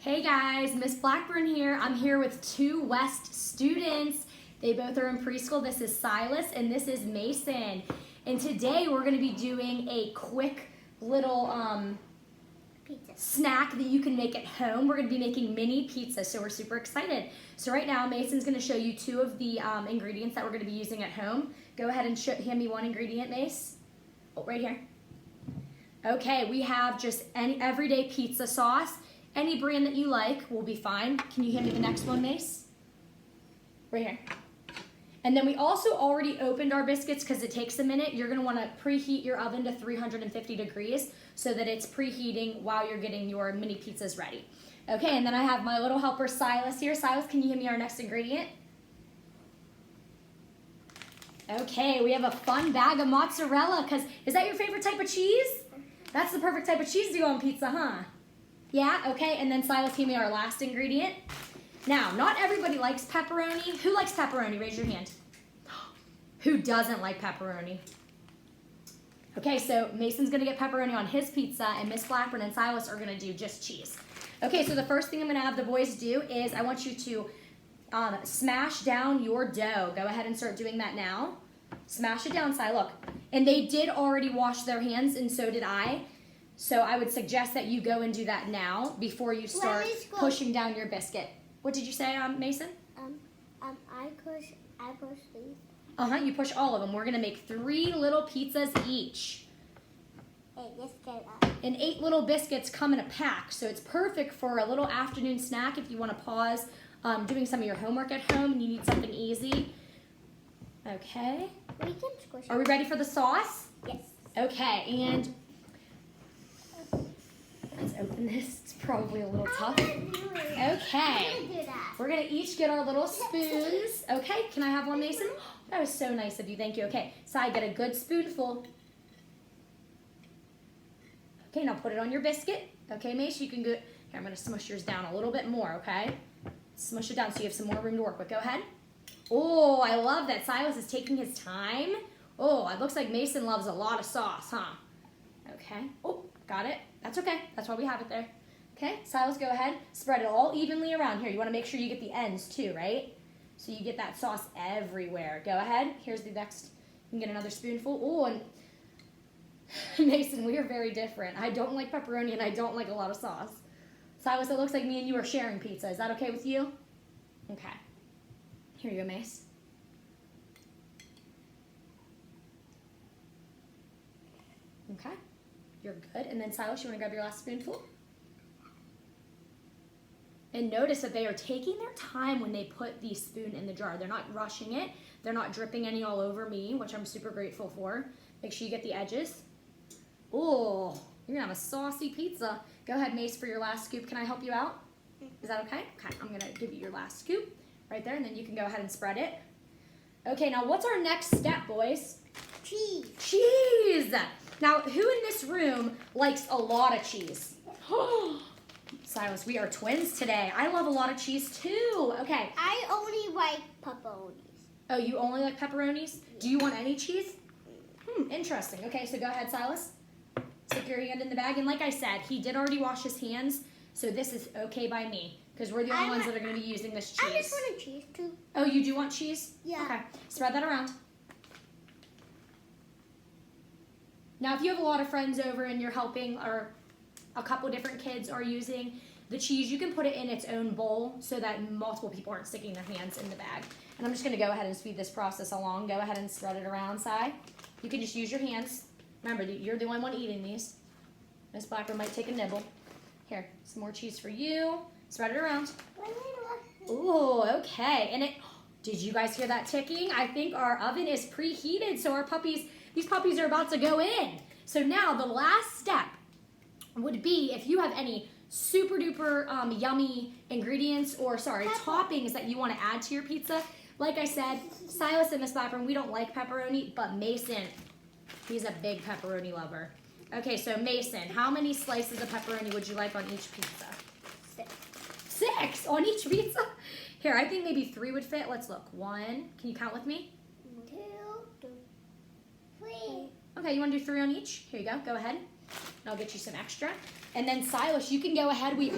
Hey guys, Miss Blackburn here. I'm here with two West students. They both are in preschool. This is Silas and this is Mason. And today we're going to be doing a quick little pizza snack that you can make at home. We're going to be making mini pizza, so we're super excited. So right now Mason's going to show you two of the ingredients that we're going to be using at home. Go ahead and hand me one ingredient, Mace. Oh, right here. Okay, we have just any everyday pizza sauce. Any brand that you like will be fine. Can you hand me the next one, Mace? Right here. And then we also already opened our biscuits because it takes a minute. You're going to want to preheat your oven to 350 degrees so that it's preheating while you're getting your mini pizzas ready. Okay, and then I have my little helper Silas here. Silas, can you hand me our next ingredient? Okay, we have a fun bag of mozzarella because is that your favorite type of cheese? That's the perfect type of cheese to go on pizza, huh? Yeah, okay, and then Silas gave me our last ingredient. Now, not everybody likes pepperoni. Who likes pepperoni? Raise your hand. Who doesn't like pepperoni? Okay, so Mason's gonna get pepperoni on his pizza, and Miss Blackburn and Silas are gonna do just cheese. Okay, so the first thing I'm gonna have the boys do is I want you to smash down your dough. Go ahead and start doing that now. Smash it down, Si, look. And they did already wash their hands, and so did I. So I would suggest that you go and do that now before you start pushing down your biscuit. What did you say, Mason? I push these. You push all of them. We're gonna make 3 little pizzas each. And 8 little biscuits come in a pack, so it's perfect for a little afternoon snack if you want to pause doing some of your homework at home and you need something easy. Okay. We can squish it. Are we ready for the sauce? Yes. Okay, and let's open this. It's probably a little tough. Okay. We're going to each get our little spoons. Okay, can I have one, Mason? That was so nice of you. Thank you. Okay, so I get a good spoonful. Okay, now put it on your biscuit. Okay, Mace, you can go. Here, I'm going to smush yours down a little bit more, okay? Smush it down so you have some more room to work with. Go ahead. Oh, I love that Silas is taking his time. Oh, it looks like Mason loves a lot of sauce, huh? Okay. Oh, got it. That's okay. That's why we have it there. Okay, Silas, go ahead. Spread it all evenly around here. You want to make sure you get the ends too, right? So you get that sauce everywhere. Go ahead. Here's the next. You can get another spoonful. Oh, and Mason, we are very different. I don't like pepperoni and I don't like a lot of sauce. Silas, it looks like me and you are sharing pizza. Is that okay with you? Okay. Here you go, Mace. Okay. You're good. And then Silas, you want to grab your last spoonful? And notice that they are taking their time when they put the spoon in the jar. They're not rushing it. They're not dripping any all over me, which I'm super grateful for. Make sure you get the edges. Oh, you're going to have a saucy pizza. Go ahead, Mace, for your last scoop. Can I help you out? Is that okay? Okay, I'm going to give you your last scoop right there, and then you can go ahead and spread it. Okay, now what's our next step, boys? Cheese. Cheese! Now, who in this room likes a lot of cheese? Silas, we are twins today. I love a lot of cheese tue. Okay. I only like pepperonis. Oh, you only like pepperonis? Do you want any cheese? Interesting. Okay, so go ahead, Silas. Stick your hand in the bag. And like I said, he did already wash his hands, so this is okay by me because we're the only ones that are going to be using this cheese. I just want a cheese too. Oh, you do want cheese? Yeah. Okay. Spread that around. Now, if you have a lot of friends over and you're helping, or a couple different kids are using the cheese, you can put it in its own bowl so that multiple people aren't sticking their hands in the bag. And I'm just going to go ahead and speed this process along. Go ahead and spread it around, Si. You can just use your hands. Remember, you're the only one eating these. Miss Blackburn might take a nibble. Here, some more cheese for you. Spread it around. Ooh, okay. And did you guys hear that ticking? I think our oven is preheated, so these puppies are about to go in. So now the last step would be if you have any super duper yummy ingredients or toppings that you want to add to your pizza. Like I said, Silas and Miss Blackburn, we don't like pepperoni, but Mason, he's a big pepperoni lover. Okay, so Mason, how many slices of pepperoni would you like on each pizza? 6. 6 on each pizza? Here, I think maybe 3 would fit. Let's look. 1. Can you count with me? 2, 3. Okay, you want to do 3 on each? Here you go. Go ahead. I'll get you some extra. And then Silas, you can go ahead. We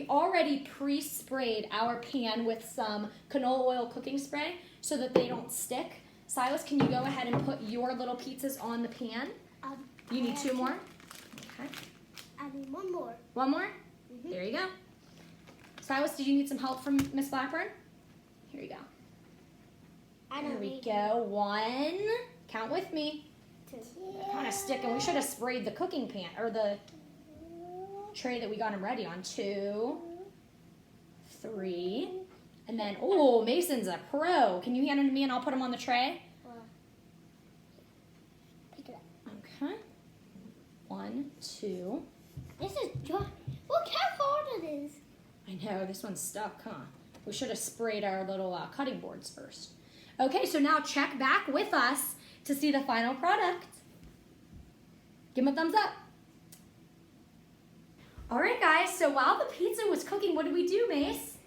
already pre-sprayed our pan with some canola oil cooking spray so that they don't stick. Silas, can you go ahead and put your little pizzas on the pan? You need 2 more? Okay. I need 1 more. 1 more? There you go. Silas, did you need some help from Miss Blackburn? Here you go. There we go. 1. Count with me. 2. Kind of sticking. We should have sprayed the cooking pan or the tray that we got them ready on. 2, 3, and then Mason's a pro. Can you hand them to me and I'll put them on the tray? Pick it up. Okay. 1, 2. This is dry. Look how hard it is. I know this one's stuck, huh? We should have sprayed our little cutting boards first. Okay, so now check back with us to see the final product. Give them a thumbs up. All right, guys, so while the pizza was cooking, what did we do, Mace?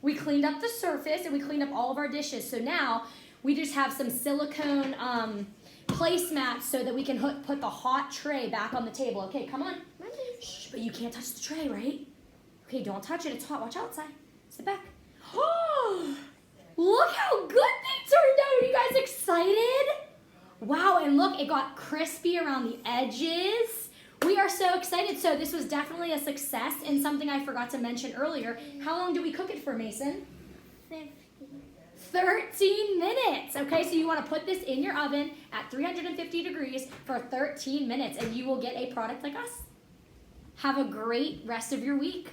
We cleaned up the surface and we cleaned up all of our dishes. So now we just have some silicone placemats so that we can put the hot tray back on the table. Okay, come on. Shh, but you can't touch the tray, right? Okay, don't touch it. It's hot. Watch outside. Sit back. Oh, look how good they turned out. Are you guys excited? Wow, and look, it got crispy around the edges. We are so excited. So this was definitely a success, and something I forgot to mention earlier. How long do we cook it for, Mason? 13 minutes. Okay, so you want to put this in your oven at 350 degrees for 13 minutes, and you will get a product like us. Have a great rest of your week.